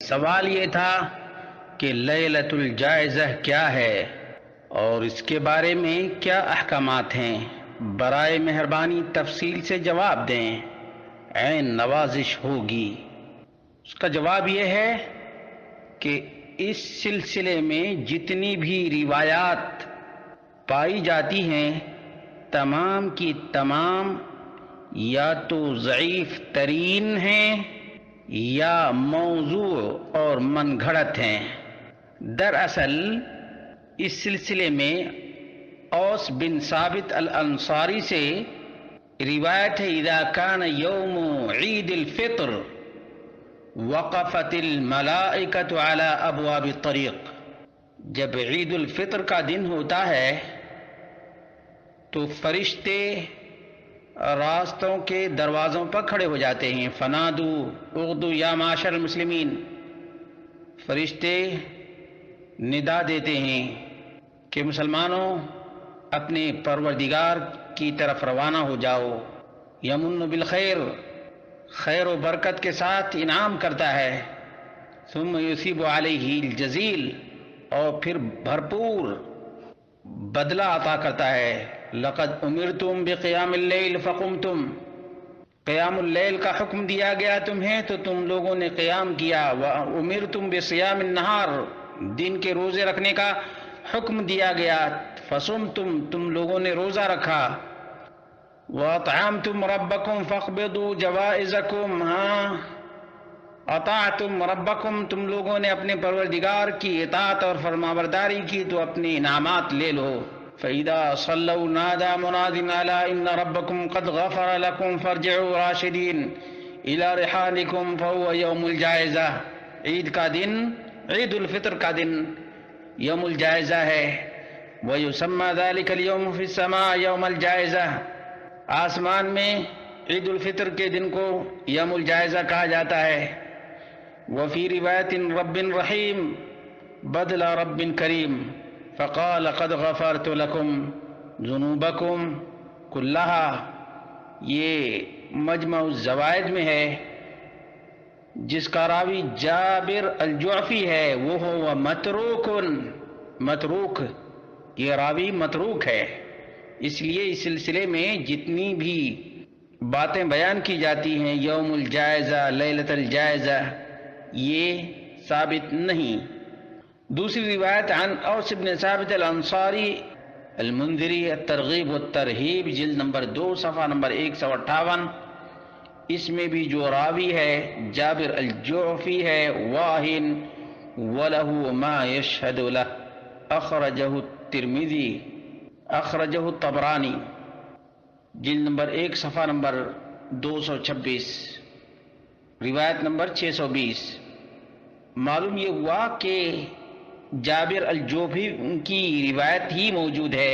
سوال یہ تھا کہ لیلۃ الجائزہ کیا ہے اور اس کے بارے میں کیا احکامات ہیں؟ برائے مہربانی تفصیل سے جواب دیں، عین نوازش ہوگی۔ اس کا جواب یہ ہے کہ اس سلسلے میں جتنی بھی روایات پائی جاتی ہیں تمام کی تمام یا تو ضعیف ترین ہیں یا موضوع اور من گھڑت ہیں۔ دراصل اس سلسلے میں اوس بن ثابت الانصاری سے روایت ہے، اذا کان یوم عید الفطر وقفت الملائکۃ علی ابواب الطریق، جب عید الفطر کا دن ہوتا ہے تو فرشتے راستوں کے دروازوں پر کھڑے ہو جاتے ہیں۔ فنادو اغدو یا معاشر المسلمین، فرشتے ندا دیتے ہیں کہ مسلمانوں اپنے پروردگار کی طرف روانہ ہو جاؤ۔ یمن بالخیر، خیر و برکت کے ساتھ انعام کرتا ہے۔ ثم یصیب علیہ الجزیل، اور پھر بھرپور بدلہ عطا کرتا ہے۔ لقد امرتم بقیام اللیل فقمتم، قیام اللیل کا حکم دیا گیا تمہیں تو تم لوگوں نے قیام کیا۔ وامرتم بصیام النہار، دن کے روزے رکھنے کا حکم دیا گیا، فصمتم، تم لوگوں نے روزہ رکھا۔ وَأَطْعَمْتُمْ رَبَّكُمْ فَاقْبِضُوا جَوَائِزَكُمْ، ہاں اطاعتم ربکم، تم لوگوں نے اپنے پروردگار کی اطاعت اور فرمانبرداری کی تو اپنے انعامات لے لو۔ فَإِذَا صَلَّوْا نَادَى مُنَادٍ أَلَا إِنَّ رَبَّكُمْ قَدْ غَفَرَ لَكُمْ فَارْجِعُوا رَاشِدِينَ إِلَى رِحَالِكُمْ فَهُوَ يَوْمُ الْجَائِزَةِ، عید کا دن، عید الفطر کا دن یوم الجائزہ ہے۔ وَيُسَمَّى ذَلِكَ الْيَوْمُ فِي السَّمَاءِ يَوْمَ الْجَائِزَةِ، آسمان میں عید الفطر کے دن کو یوم الجائزہ کہا جاتا ہے۔ وفی روایت رب رحیم بدل رب کریم، فقال قد غفرت لکم ذنوبکم کلہا، یہ مجمع الزوائد میں ہے، جس کا راوی جابر الجعفی ہے، وہ ہوا متروک، یہ راوی متروک ہے۔ اس لیے اس سلسلے میں جتنی بھی باتیں بیان کی جاتی ہیں یوم الجائزہ، لیلۃ الجائزہ، یہ ثابت نہیں۔ دوسری روایت عن اوس بن ثابت الانصاری المنذری الترغیب والترہیب، جلد نمبر 2 صفحہ نمبر 158، اس میں بھی جو راوی ہے جابر الجعفی ہے، واہن وَلَهُ مَا يَشْهَدُ لَهُ، اخرجہ الترمذی، اخرجہ الطبرانی، جلد نمبر 1 صفحہ نمبر 226، روایت نمبر 620۔ معلوم یہ ہوا کہ جابر الجعفی کی روایت ہی موجود ہے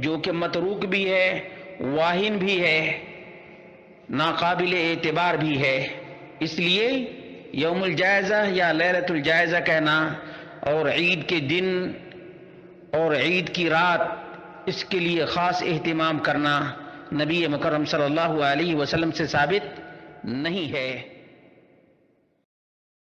جو کہ متروک بھی ہے، واہن بھی ہے، ناقابل اعتبار بھی ہے۔ اس لیے یوم الجائزہ یا لیلۃ الجائزہ کہنا اور عید کے دن اور عید کی رات اس کے لیے خاص اہتمام کرنا نبی مکرم صلی اللہ علیہ وسلم سے ثابت نہیں ہے۔